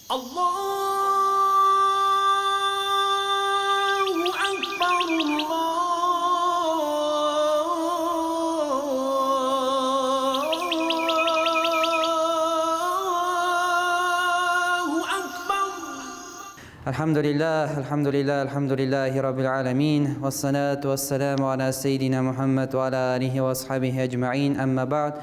Allahu Ekber, Allahu Ekber. Elhamdülillahi Rabbil alemin. Vessalatu vesselamu ala seyyidina Muhammed ve ala alihi ve ashabihi ecma'in. Amma ba'd.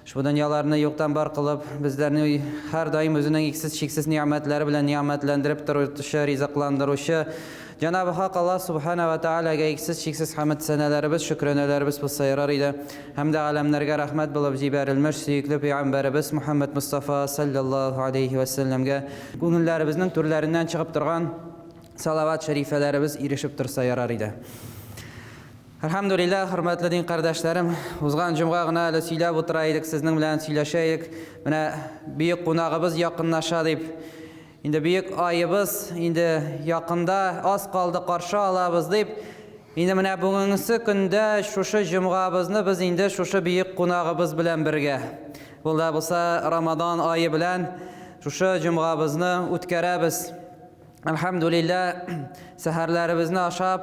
Şu dünyalarını yoktan bar kılıp, bizlerini her daim özünün eksiz şeksiz nimetleri bilen nimetlendirip duruşu, rizıklandırışı, Cenab-ı Hak Allah Subhanahu ve Teala'ya eksiz şeksiz hamd senelerimiz, şükrenelerimiz bu sayarıyla hem de alemlerge rahmet bulup ciberilmiş süyüklü Peygamberimiz Muhammed Mustafa sallallahu aleyhi ve sellem'ge günlerimizin türlerinden çıkıp durgan salavat şerifelerimiz irişip dursa yararıydı. Elhamdülillah, hürmetli din kardeşlerim, uzgan cumğağına ile söylep oturaydık, sizin bilen söyleşeyik. Bana büyük konağımız yakınlaşa deyip, indi büyük ayımız, indi yakında az kaldı karşı alabız deyip, indi bana bugünkü günde şuşu cumğağımızı biz indi şuşu büyük konağımız bilen birge. Bulda bulsa Ramazan ayı bilen şuşu cumğağımızı ötkeremiz. Elhamdülillah, seherlerimizni aşab,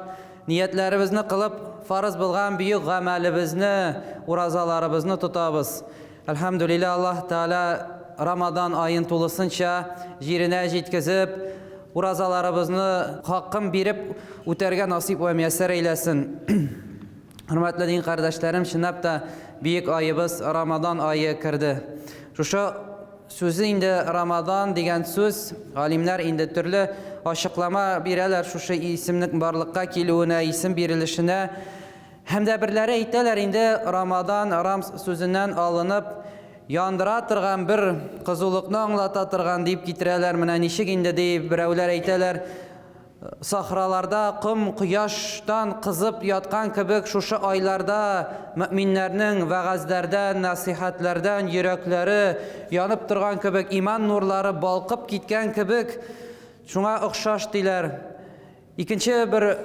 niyetlerimizni kılıp, farz bulgan büyük amelimizni, urazalarımızı tutabız. Elhamdülillah, Allah Teala Ramazan ayın tulusınca jirine jetkizip, urazalarımızı hakkın birip, öterge nasip ve müyesser eylesin. Hürmetli din kardeşlerim, şınap da büyük ayımız Ramazan ayı kirdi. Şu sözü indi Ramazan degen söz, alimler indi türlü açıklama bireler şu isimlik barlıkka kilüğüne, isim birilişine. Hem de birleri eyteler indi Ramazan, Ram sözünden alınıp, yandıra tırgan bir kızılıkını anlata tırgan deyip getireler. Mine nişik indi deyip birevler eyteler. Sahralarda kım kıyaştan kızıp yatkan kibik şu aylarda müminlerinin vaazlerden, nasihatlerden yürekleri yanıp durgan kibik, iman nurları balkıp gitken kibik şuna ıkşaş diler. İkinci bir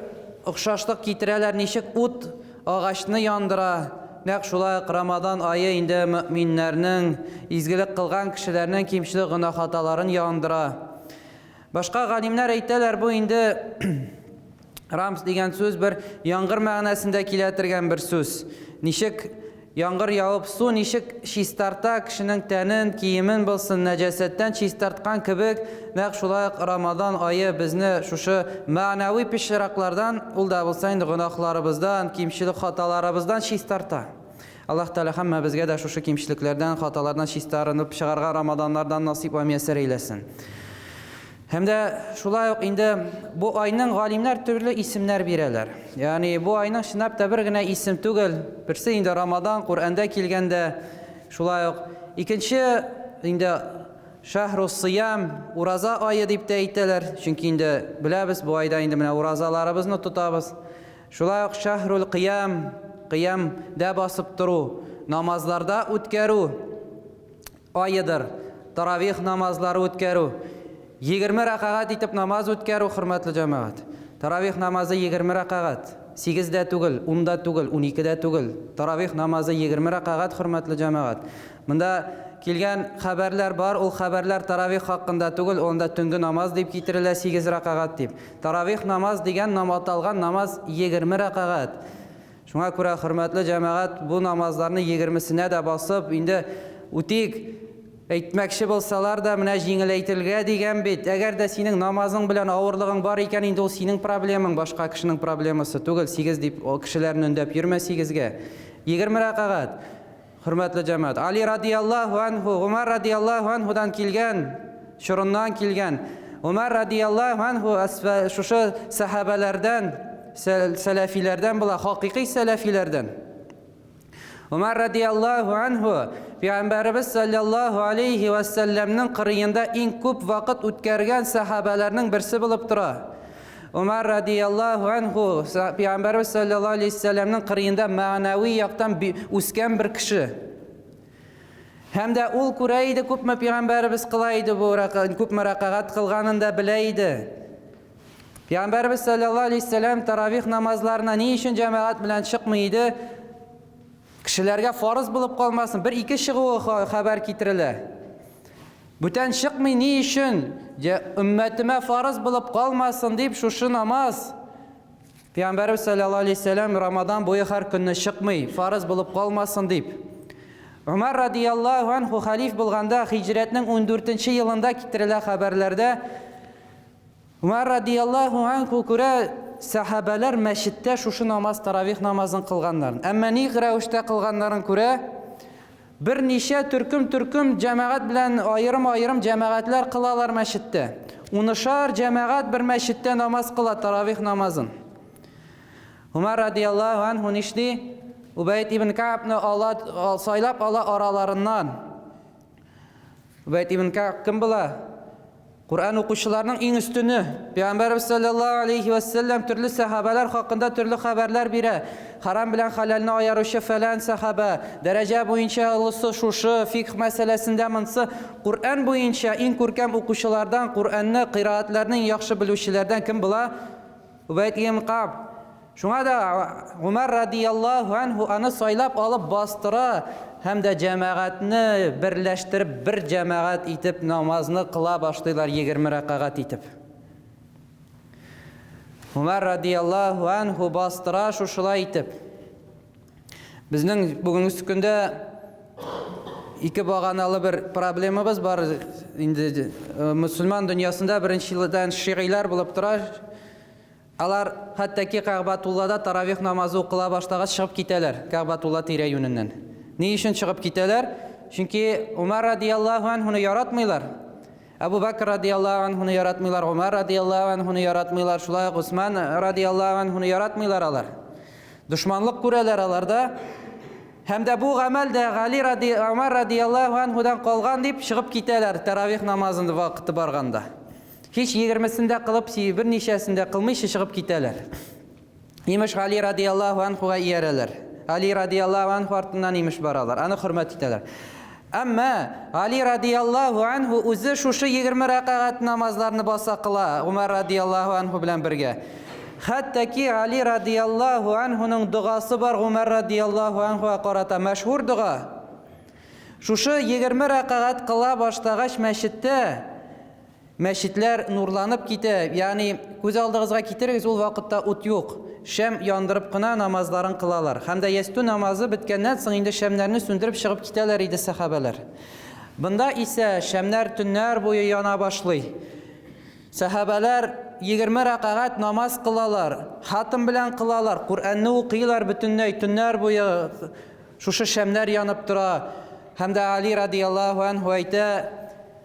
ıkşaşlık getireler, nişik ut ağaçını yandıra. Nek şulay Ramazan ayı indi müminlerinin izgilik kılgan kişilerinin kimşilik günah hataların yandıra. Başka galimler eyteler bu indi Rams degen söz bir yangır mağnasında kiletirgen bir söz. Nişik yangır yağıp su nişik şistarta kişinin tenin kiyimin bilsin necesetten şistartkan kibik nek şulay Ramazan ayı bizni şu manavi pişiraklardan ulda bilsayın günahlarımızdan, kimşilik hatalarımızdan şistarta. Allah Teala hamma bizge de şu kimşiliklerden, hatalardan şistarınıp çıkargan Ramazanlardan nasip ve müyesser eylesin. Hem de şulay yok indi bu ayının galimler türlü isimler bireler. Yani bu ayının şınap da bir gine isim tügül. Birisi indi Ramazan Kur'an'da kilgende şulay yok. İkinci indi Şehrus Siyam uraza ayı deyip de eyteler. Çünkü indi biliriz bu ayda indi mine urazalarımızı tutabız. Şulay yok Şehrul Qiyam, Qiyam da basıp duru, namazlarda ütkeru ayıdır. Taravih namazları ütkeru. 20 rakaat itip namaz ötkeru hürmetli cemaat. Taravih namazı 20 rakaat. 8'de tugul, 10'da tugul, 12'de tugul. Taravih namazı 20 rakaat hürmetli cemaat. Bunda kelgen haberler var, o haberler taravih hakkında tugul, onda tüngü namaz deyip getirirler 8 rakaat deyip. Taravih namaz degen namatalgan namaz 20 rakaat. Şuna göre hürmetli cemaat bu namazlarını 20'sine de basıp indi utik Eytmekşi bolsalar da mine jingileytilge degen bit. Eğer de senin namazın bilen ağırlığın var iken indi o senin problemin, başka kişinin probleması tugul. 8 deyip o kişilerin öndep yürüme 8'ge. 20 rakaat. Hürmetli cemaat. Ali radiyallahu anhu, Umar radiyallahu anhu'dan kilgen, şurundan kilgen. Umar radiyallahu anhu şu sahabelerden, selefilerden bula, hakiki selefilerden. Umar radiyallahu anhu Peygamberimiz sallallahu aleyhi ve sellem'nin kırıyında en köp vakit ötkergen sahabelerinin birisi bulup dura. Umar radiyallahu anhu Peygamberimiz sallallahu aleyhi ve sellem'nin kırıyında manavi yaktan üsken bir kişi. Hem de ul kuraydı köpme Peygamberimiz kılaydı bu köpme rakaat kılganını da bileydi. Peygamberimiz sallallahu aleyhi ve sellem taravih namazlarına ne için cemaat bilen çıkmıydı? Kişilerge farz bulup kalmasın. Bir iki şığı haber getirile. Бүтән чыкмый ни өчен? Ümmetime farz булып калмасын дип шушы намаз. Пәйгамбәрбез саллаллаху алейхи ва саллям Рамадан буе һәр көнне чыкмый, фарыз булып калмасын дип. Умар радияллаху анху халиф булганда хиҗрәтнең 14нче елында китерелә хәбәрләрдә. Умар радияллаху анху күрә сахабалар мәчеттә шушы намаз, таравих намазын кылганнарын. Әмма ни рәвештә кылганнарын күрә, берничә төркем җәмәгать белән аерым җәмәгатьләр кылалар мәчеттә. 10шар җәмәгать бер мәчеттә намаз кыла, таравих намазын. Умар радияллаху анху нишди? Убайд ибн Каабны сайлап ала араларыннан. Убайд ибн Кааб кем була? Кур'ан укучыларның иң өстене. Пәйгамбәрбез саллаллаху алейхи ва саллям төрле сахабалар хакында төрле хәбәрләр бирә. Харам белән халалны аяручы фәлән сахаба, дәрәҗә буенча улысы шушы, фикх мәсьәләсендә монсы. Кур'ан буенча иң күркәм укучылардан, Кур'анны, кыраатларны яхшы белүчеләрдән кем була? Убайд ибн Кааб. Шуңа да Умар радияллаху анху аны сайлап алып бастыра һәм дә җәмәгатьне берләштереп бер җәмәгать итеп намазны кыла башлыйлар 20 рәкъәгать итеп. Умар радияллаху анху бастыра шушылай итеп. Безнең бүгенге көндә ике баганалы бер проблемабыз бар. Инде мөселман дөньясында беренче елдан шигыләр булып тора. Алар хәттәки Кәгъбәтуллада таравих намазы укыла баштагач чыгып китәләр Кәгъбәтулла тирә-юненнән. Ни өчен чыгып китәләр? Чөнки Умар радияллаху анхуны яратмыйлар. Абу Бакр радияллаху анхуны яратмыйлар, Умар радияллаху анхуны яратмыйлар, шулай ук Усман радияллаху анхуны яратмыйлар алар. Душманлык күрәләр аларда. Һәм дә бу гамәл дә Умар радияллаху анхудан калган дип чыгып китәләр таравих намазында вакыты барганда. Hiç 20'sinde kılıp bir nişesinde kılmış çıkıp giderler. İmiş Ali radiyallahu anhu'ya iyereler. Ali radiyallahu anhu ardından imiş baralar. Anı hürmet ederler. Ama Ali radiyallahu anhu özü şuşu 20 rakaat namazlarını basa kıla. Umar radiyallahu anhu bilen birge. Hatta ki Ali radiyallahu anhu'nun duası var Umar radiyallahu anhu'ya karata meşhur dua. Şuşu 20 rakaat kıla başlagaç meşitte Мәчетләр нурланып китә, ягъни күз алдыгызга китерегез, ул вакытта ут юк. Шәм яндырып кына намазларын кылалар. Һәм дә ясту намазы биткәннән соң инде шәмнәрне сүндереп чыгып китәләр иде сахабалар. Бында исә шәмнәр төннәр буе яна башлый. Сахабалар 20 ракъәгать намаз кылалар, хатым белән кылалар, Кур'анны укыйлар бөтенләй төннәр буе. Шушы шәмнәр янып тора. Һәм дә Али радияллаху анху әйтә: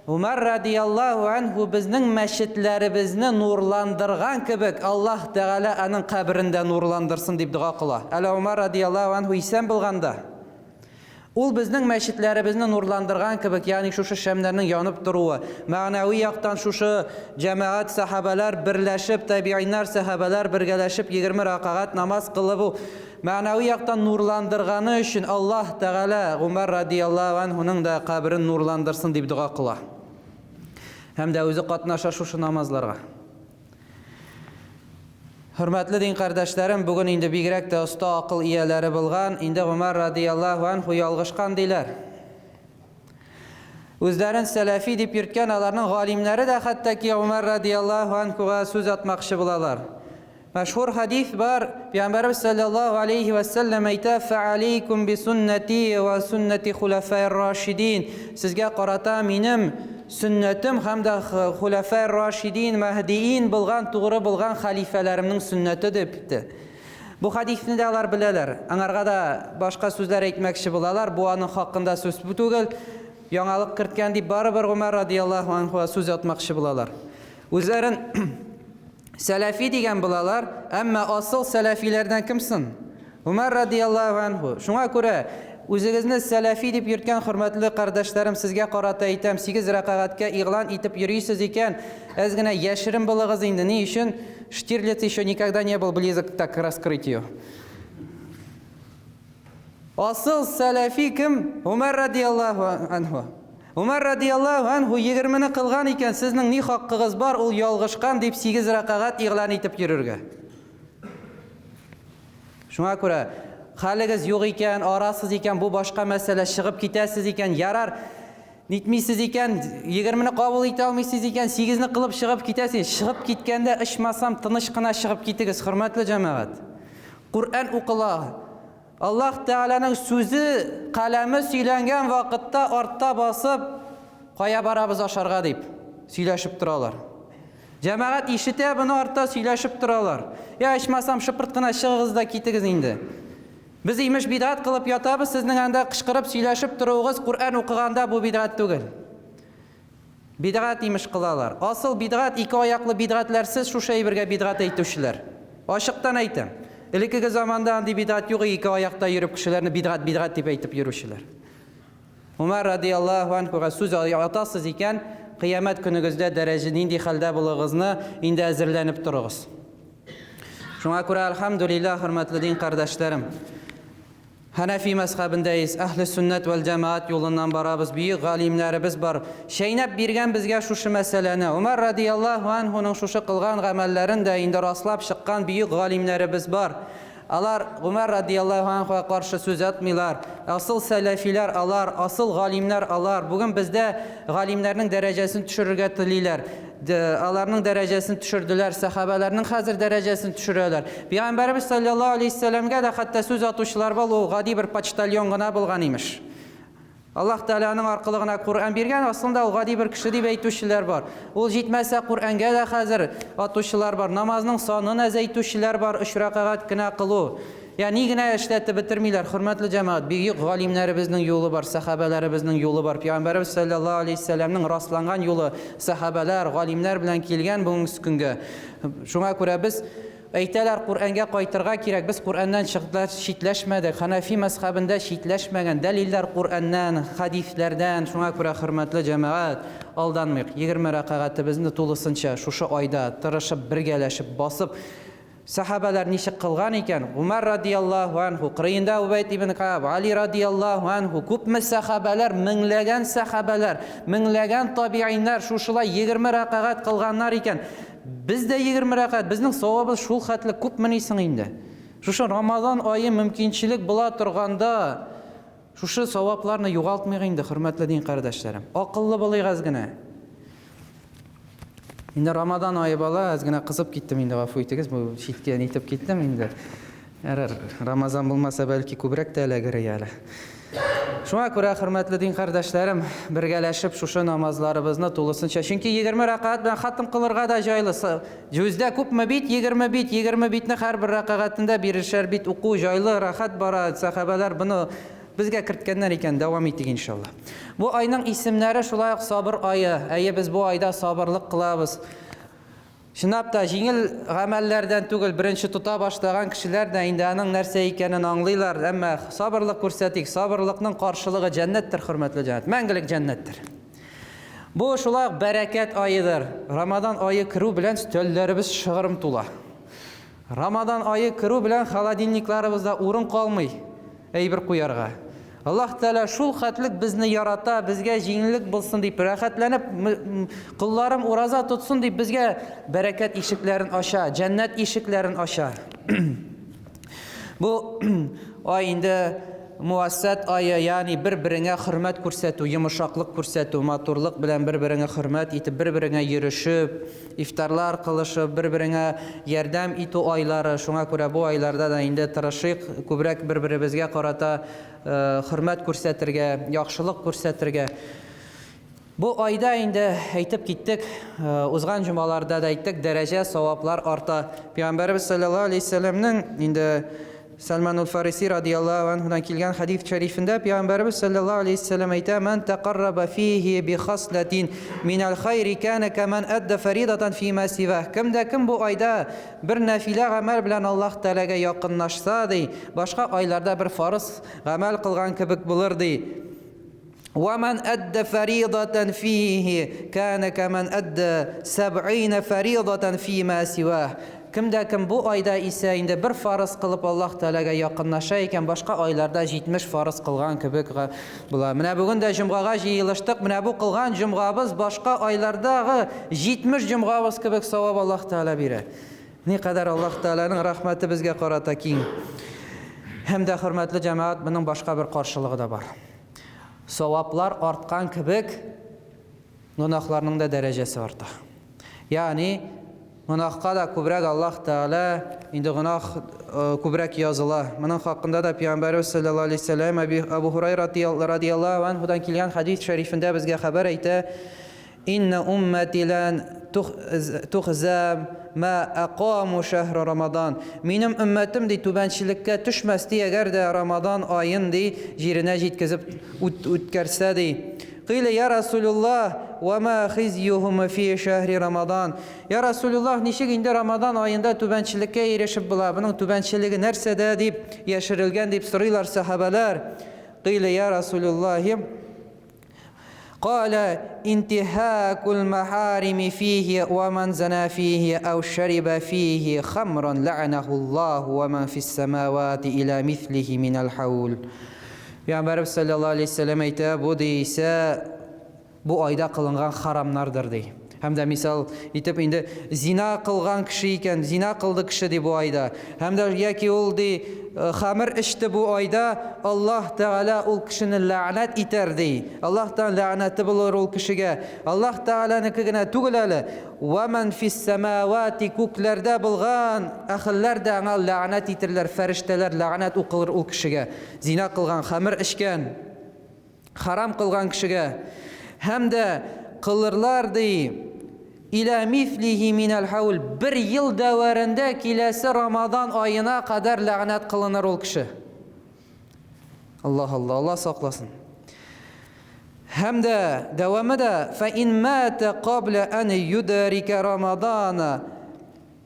Умар радияллаху анху безнең мәчетләребезне нурландырган кебек Аллаһ Тәгалә аның каберендә нурландырсын дип дуа кыла. Әле Умар радияллаху анху исән булганда ул безнең мәчетләребезне нурландырган кебек, ягъни шушы шәмнәрнең янып торуы, мәгънәви яктан шушы җәмәгать сахабалар берләшеп, табигъиннар сахабалар бергәләшеп 20 ракъәгать намаз кылып, мәгънәви яктан нурландырганы өчен Аллаһ Тәгалә Умар радияллаху анхуның да каберен нурландырсын дип дуа кыла. Һәм дә үзе катнаша шушы намазларга. Hürmetli din kardeşlerim, bugün indi bigirek de usta akıl iyeleri bulgan, indi Umar radiyallahu anhu yalgışkan diler. Özlerin selefi dip yürtken alarının galimleri de hatta ki Umar radiyallahu anhu'a söz atmakçı bulalar. Meşhur hadis var, Peygamberimiz sallallahu aleyhi ve sellem eyta fe'aleykum bi sünneti ve sünneti hulafayr raşidin. Sizge qarata minim sünnetim hem de hulafayr raşidin, mehdiin bulgan, doğru bulgan halifelerimnin sünneti depti. Bu hadisini de alar bileler. Anarga da başka sözler etmekçi bulalar. Bu anın hakkında söz bu tugul. Yangalık kırtken deyip barı Umar radiyallahu anhu'a söz atmakçı bulalar. Özlerin Selefi diyen bulalar, ama asıl selefilerden kimsin? Umar radiyallahu anhu. Şuna göre özünüzü selefi deyip yürütken hürmetli kardeşlerim sizge qarata aytam 8 rakaatga ilan etip yürüysüz iken azgina yaşırın bulığız indi. Ne için? Штирлиц еще никогда не был близок так к раскрытию. Asıl selefi kim? Umar radiyallahu anhu. Umar radiyallahu anhu 20'ni kılgan iken sizin ne hakkınız var ol yalgışkan deyip 8 rakaat ilan etip yürürge. Şuna göre haliniz yok iken, arasız iken bu başka mesele çıkıp gitəsiz iken yarar Нитмисез икән, 20-не кабул итә алмыйсыз икән, 8-не кылып чыгып китәсез. Чыгып киткәндә ичмасам тыныч кына чыгып китегез, хөрмәтле җәмәгать. Куръан укыла. Аллаһ Тәгаләнең сүзе, каләме сөйләнгән вакытта артта басып, кая барабыз ашарга дип сөйләшеп торалар. Җәмәгать ишетә, буны артта сөйләшеп торалар. Я ичмасам шыпырт кына чыгыгыз да китегез инде. Biz имеш бидгат кылып ятабыз, сезнең анда кычкырып сөйләшеп торуыгыз Куръан укыганда бу бидгат түгел. Бидгат имеш кылалар. Асыл бидгат ике аяклы бидгатләрсез шушы әйбергә бидгат әйтүчеләр. Ашыктан әйтәм. Элекке заманда андый бидгат юк, ике аякта йөреп кешеләрне бидгат дип әйтеп йөрүчеләр. Умар радиллаһу анһуга сүз атасыз икән, кыямәт көнегездә дәрәҗә нинди хәлдә булыгызны инде әзерләнеп торыгыз. Шуңа күрә әлхәмдүлиллаһ, хөрмәтле дин кардәшләрем. Ханафи мәзһәбендәйез, әһле сүннәт вәл җәмәгать юлыннан барабыз, бөек галимнәребез бар. Шәйнәп биргән безгә шушы мәсьәләне. Умар радиллаһу анһуның шушы кылган гамәлләрен дә инде раслап чыккан бөек галимнәребез бар. Алар Умар радиллаһу анһуга каршы сүз атмыйлар. Асыл сәләфиләр алар, асыл галимнәр алар. Бүген бездә галимнәрнең дәрәҗәсен төшерергә телиләр. Аларның дәрәҗәсен төшерделәр, сахабаларның хәзер дәрәҗәсен төшерәләр. Пәйгамбәрбез саллаллаһу алейһи вәсәлләмгә дә хәтта сүз атучылар бар, ул гади бер почтальон гына булган имеш. Аллаһ Тәгаләнең аркылыгына Куръан биргән, аслында ул гади бер кеше дип әйтүчеләр бар. Ул җитмәсә Куръанга да хәзер атучылар бар, намазның санын әзәйтүчеләр бар, 3 рәкъәгать кенә кылу. Yani gene eşletip bitirmiler, hürmetli cemaat. Büyük galimlerimizin yolu var, sahabelerimizin yolu var. Peygamberimiz sallallahu aleyhi ve sellem'nin rastlangan yolu, sahabeler, galimler bilen kelgen bunun üstünge. Şuna göre biz ayteler Kur'an'a kaytırga kirek. Biz Kur'an'dan şitleşmedik. Hanefi mezhebinde şitleşmegen deliller Kur'an'dan, hadislerden. Şuna göre hürmetli cemaat aldanmayıq. 20 rakaatı bizim de tulusınca şu ayda tırışıp, birgeleşip, basıp sahabeler nişik kılgan iken Umar radiyallahu anhu, Qırıyında Ubeyd ibn Ka'b, Ali radiyallahu anhu, küpme sahabeler, minlegen tabi'inler şuşulay 20 rakaat kılganlar iken biz de 20 rakaat, bizning savabız şul xatlı küp miniysin indi. Şuşu Ramazan ayı mümkünçilik bula turganda şuşu savablarını yugaltmayıq indi, hürmetli din kardeşlerim. Akıllı bulayıq azgına. Indi Ramazan ayı bala azgına kızıp gittim indi, gafı itigiz, bu şitken itip gittim indi. Ramazan bulmasa belki kübrek de ele gireyeli. Şuna göre hürmetli din kardeşlerim, birgeleşip şuşu namazlarımızı tulusunca. Çünkü 20 rakaat ben hatım kılırga da jaylı. Cüzde küpme bit, 20 bitni her bir rakaatında birişer bit uku jaylı, rahat bara. Sahabeler bunu bizge kirtkenler iken devam ettik inşallah. Bu ayının isimleri şulayaq sabır ayı. Eye biz bu ayda sabırlık kılabız. Şınap da jingil gamellerden tugul birinci tuta başlayan kişiler de indi anın nerse ikenin anlaylar. Ama sabırlık kursatik. Sabırlıkның karşılığı cennettir, hürmetli cennet. Mengilik cennettir. Bu şulayaq bereket ayıdır. Ramazan ayı kırı bilen stöllerimiz şığırım tula. Ramazan ayı kırı bilen haladinliklarımızda urun kalmay. Ey bir kuyarga. Allah Teala şul xatlik bizni yarata, bizge jingillik bulsun deyip, rahatlanıp, kıllarım uraza tutsun deyip, bizge bereket işiklerin aşağı, cennet işiklerin aşağı. Bu ay indi muvassat ayı, yani birbirine hürmet kursetu, yumuşaklık kursetu, maturluk bilen birbirine hürmet itip, birbirine yürüşüp, iftarlar kılışıp, birbirine yerdem itu ayları. Şuna göre bu aylarda da indi tırışık, kübrek birbirimizge karata hürmet kursetirge, yaxşılık kursetirge. Bu ayda indi aytip gittik, uzgan cumalarda da ayttık, derece, savaplar arta. Peygamberimiz sallallahu aleyhi ve sellem'nin indi Salmanul Farisi radiyallahu anhudan kelgan hadis şerifinde Peygamberimiz sallallahu aleyhi ve sellem ayta: "Men taqarraba fihi bi khaslatin minal hayri kana kaman adda faridatan fi ma siwah." Kim bu ayda bir nafile amel bilen Allah Teala'ga yakınlaşsa di, başka aylarda bir farz amel kılgan kibik bulur di. وَمَنْ أَدَّ فَرِيضَةً فِيهِ كَانَ كَمَنْ أَدَّ 70 فَرِيضَةً فِي مَا سِوَاهُ. Kim bu ayda ise indi bir farz kılıp Allah Teala'ga yakınlaşa iken başka aylarda 70 farz kılgan kibik bula. Mine bugün de cumgaga jiyilıştık. Mine bu kılgan cumgabız başka aylarda 70 cumgabız kibik savab Allah Teala bire. Ne kadar Allah Teala'nın rahmeti bizge karata ki. Hem de hürmetli cemaat bunun başka bir karşılığı da var. Savaplar artkan kibik, günahlarının da derecesi arta. Yani günahka da kübrek Allah Teala indi günah kübrek yazıla. Bunun hakkında da Peygamberimiz sallallahu aleyhi ve sellem Ebu Hureyre radıyallahu anhudan kilgan hadis şerifinde bizge haber etti. İnne ümmeti lan tuhzam ma aqamu şehr Ramazan. Benim ümmetim di tübençilikке düşmesti eğer de Ramazan ayın di jirine jitkizip ütkerse di. Qile ya Resulullah ve ma khizyuhum fi şehri Ramazan. Ya Resulullah nişik indi Ramazan ayında tübençilikke erişip bula. Bunun tübençiliği nersede deyip yaşırılgan deyip soruyorlar sahabeler. Qile ya Resulullah قال انتهاك المحارم فيه ومن زنى فيه أو شرب فيه خمرا لعنه الله ومن في السماوات إلى مثله من الحول. Peygamberimiz sallallahu aleyhi ve sellem ayta bu deyse bu ayda kılıngan haramlardır dey. Hem de misal itip indi zina kılgan kişi iken zina kıldı kişi di bu ayda. Hem de yaki ol di hamır içti bu ayda Allah Teala ol kişini lanet iter dey. Allah Teala laneti bulur ol kişiye. Allah Teala'nın kıgına tugulalı. Ve men fis semavati kuklerde bulgan ahiller de ana lanet itirler. Ferişteler lanet okulur ol kişiye. Zina kılgan hamır içken haram kılgan kişiye. Hem de kılırlar dey. İlâ miflihi minel havl. Bir yıl davarında kilesi Ramazan ayına kadar lanet kılınır ol kişi. Allah Allah, Allah saklasın. Hem de devamı da فَاِنْ مَاتَ قَبْلَ أَنْ يُدَرِكَ رَمَضَانَ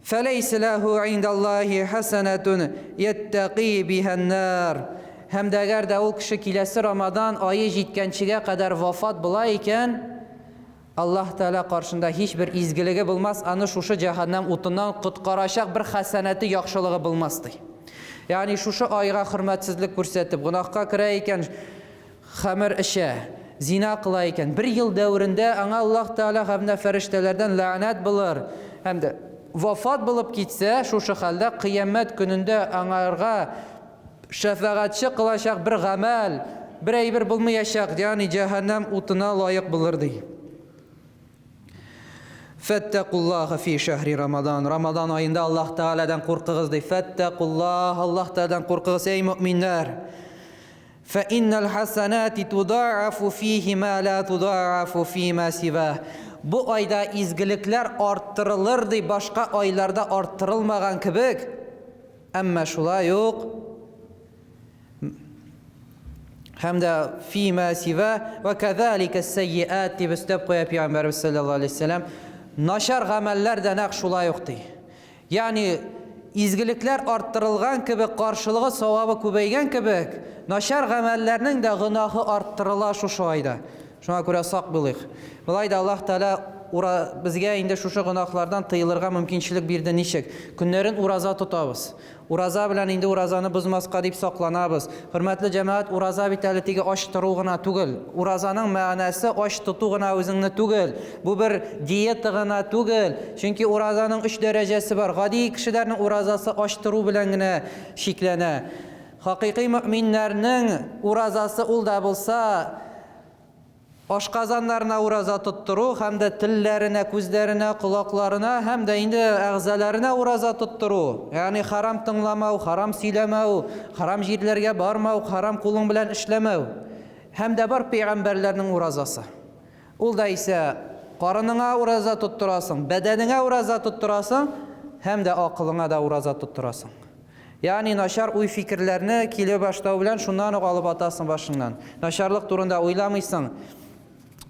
فَلَيْسَ لَهُ عِنْدَ اللّٰهِ حَسَنَةٌ يَتَّقِي بِهَا النَّارِ. Hem de eğer de o kişi kilesi Ramazan ayı jitkençiğe kadar vefat bulayken Allah Teala karşında hiçbir izgiligi bulmaz. Anı şuşu cehennem utundan kutkaracak bir haseneti yakşılığı bulmazdı. Yani şuşu ayığa hürmetsizlik kursetip, günahka kireyken, hamir işe, zina kılayken, bir yıl devrinde ana Allah Teala hem de feriştelerden lanet bulur. Hem de vefat bulup gitse, şuşu halde kıyamet gününde anarga şefaatçi kılacak bir gamel, bir eybir bulmayacak. Yani cehennem utuna layık bulurdu. Fettekullaha fi şehri Ramazan. Ramazan ayında Allah Teala'dan korkağız dey. Fettekullah, Allah Teala'dan korkağız ey müminler. Fe innel hasenati tuda'afu fihi ma la tuda'afu fima sivah. Bu ayda izgilikler arttırılır dey. Başka aylarda arttırılmagan kibik. Ama şula yok. Hem de fima sivah ve kezalike seyyiat diye bestep koya Peygamberimiz sallallahu aleyhi ve sellem. Naşar gameller de nak şula yoktu. Yani izgilikler arttırılgan kibik, karşılığı savabı kubeygen kibik, naşar gamellerinin de günahı arttırıla şu ayda. Şuna göre sak bilik. Bulayda Allah Teala bizge indi şu günahlardan tıyılırga mümkünçilik birden nişek. Günlerin uraza tutabız. Uraza bilen indi urazanı buzmazqa deyip saklanabız. Hürmetli cemaat, uraza bitalitigi aş turuğuna tugul. Urazanın manası aş tutuğuna özünü tugul. Bu bir diyetığına tugul. Çünkü urazanın 3 derecesi var. Gadi kişilerin urazası aş turu bilengine şiklene. Hakiki müminlerinin urazası ul da bulsa aşkazanlarına uraza tutturu, hem de tillerine, közlerine, kulaklarına, hem de indi ağzalarına uraza tutturu. Yani haram tınlamau, haram silemau, haram jirlerge barmau, haram kulun bilen işlemau. Hem de var peygamberlerinin urazası. Ol da ise karınına uraza tutturasın, bedenine uraza tutturasın, hem de akılına da uraza tutturasın. Yani naşar uy fikirlerini kile başta bilen şundan alıp atasın başından. Naşarlık turunda uylamışsın.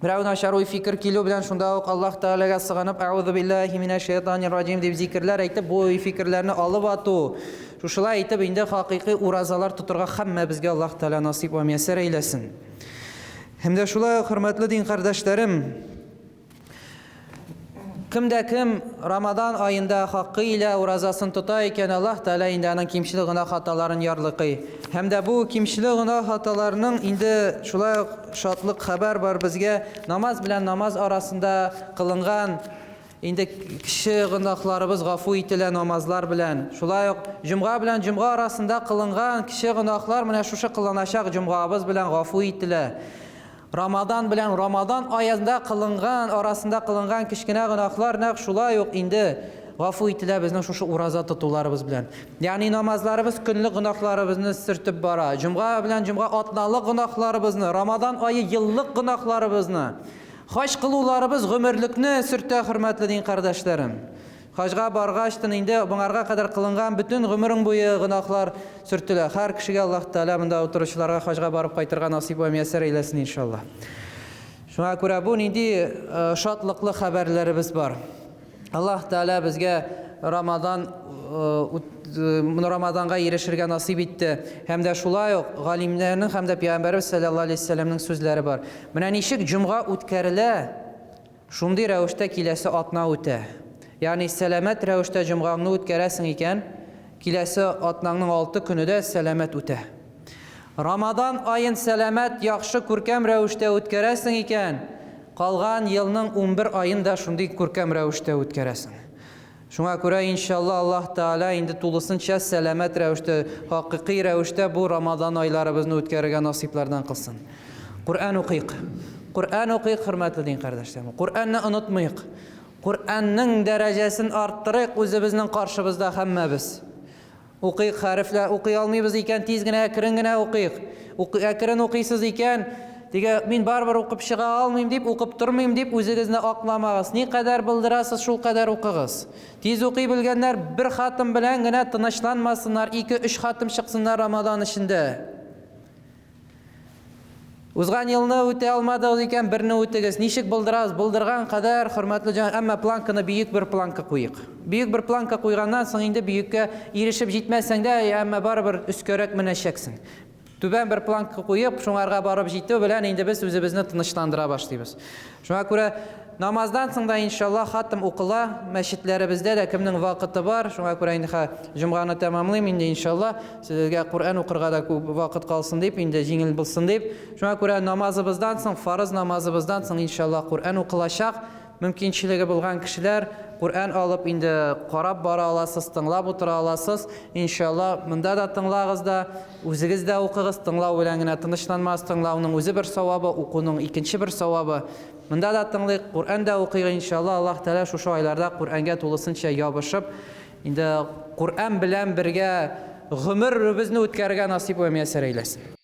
Birau naşar uy fikir kilo bilen şunda Allah Teala'ga sığınıp "Euzu billahi mineşşeytanirracim" deyip zikirler aytıp bu uy fikirlerini alıp atu. Şuşula aytıp indi hakiki urazalar tuturga hamma bizge Allah Teala nasip ve müyesser eylesin. Hem de şula hürmetli din kardeşlerim, kimde kim Ramazan ayında hakkıyla urazasını tutayken Allah Teala indanın kimşili günah hataların yarlıqı. Hem de bu kimşili günah hatalarının indi şula şatlık haber var bizge. Namaz bilen namaz arasında kılıngan indi kişi günahlarımız gafu itilen namazlar bilen. Şula yok cumğa bilen cumğa arasında kılıngan kişi günahlar mene şuşa kılınacak cumğabız bilen gafu itile. Рамадан белән Рамадан аязында кылынган, арасында кылынган кичкенә гынахлар нәкъ шулай ук инде гафу ителә безнең шушы ураза тотуларыбыз белән. Ягъни намазларыбыз көнлек гынахларыбызны сөртеп бара. Җомга белән җомга атналык гынахларыбызны, Рамадан ае еллык гынахларыбызны, хаҗ кылуларыбыз гомерлекне сөртә, хөрмәтле дин кардәшләрем. Хаҗга баргач инде буңарга кадәр кылынган бөтен гомерең буе гынахлар сөртелә. Һәр кешегә Аллаһ Тәала монда утыручыларга хаҗга барып кайтырга насыйп ва миясәр әйләсен иншаллах. Шуңа күрә бу нинди шатлыклы хәбәрләребез бар. Аллаһ Тәала безгә Рамаданга ирешергә насыйп итте. Һәм дә шулай ук галимнәрнең һәм дә Пәйгамбәрбез саллаллаһу алейһи ва сәлләмнең сүзләре бар. Менә ничек җомга үткәрелә, шундый рәвештә киләсе атна үтә. Ягъни сәламәт рәвештә җомгаңны үткәрәсең икән, киләсе атнаңның 6 көне дә сәламәт үтә. Рамадан айын сәламәт, яхшы, күркәм рәвештә үткәрәсең икән, калган елның 11 айын да шундый күркәм рәвештә үткәрәсең. Шуңа күрә иншалла Аллаһ Тәала инде тулысынча сәламәт рәвештә, хакыйкый рәвештә бу Рамадан айларыбызны үткәрергә насыйплардан кылсын. Куръан укыйк. Куръан укыйк, хөрмәтле дин кардәшләрем. Куръанны онытмыйк. Куръанның дәрәҗәсен арттырыйк үзебезнең каршыбызда һәммәбез. Укыйк, хәрефләр укый алмыйбыз икән, тиз генә, әкрен генә укыйк. Әкрен укыйсыз икән, диге мин барбыр укып чыга алмыйм дип, укып тормыйм дип үзегезне акламагыз. Ни кадәр булдырасыз, шул кадәр укыгыз. Тиз укый белгәннәр бер хатым белән генә тынычланмасыннар, 2-3 хатым чыксыннар Рамадан эчендә. Узган елны үтә алмадыгыз икән, берне үтегез. Ничек булдырасыз? Булдырган кадәр, хөрмәтле җан, әмма планканы биек бер планка куйык. Биек бер планка куйганнан соң инде биеккә ирешеп җитмәсәң дә, әмма барыбер өскәрәк менәчәксең. Түбән бер планка куйып, шуңарга барып җитү белән инде без үзебезне тынычландыра башлыйбыз. Шуңа күрә намаздан соң да иншаллах хатым укыла, мәчетләребездә дә кемнең вакыты бар. Шуңа күрә инде җомганы тәмамлыйм инде иншаллах. Сезгә Куръан укырга да күп вакыт калсын дип, инде җиңел булсын дип. Шуңа күрә намазыбыздан соң, фарыз намазыбыздан соң иншаллах Куръан укылачак. Мөмкинчелеге булган кешеләр Куръан алып инде карап бара аласыз, тыңлап утыра аласыз. Иншаллах монда да тыңлагыз да, үзегез дә укыгыз, тыңлау белән генә тынычланмас, тыңлауның үзе бер савабы, укуның икенче бер савабы. Монда да тыңлыйк, Куръан да укыйк иншаллах. Аллаһ Тәала шушы айларда Куръанга тулысынча ябышып, инде Куръан белән бергә гомеребезне үткәрергә насыйп ва миясәр әйләсен.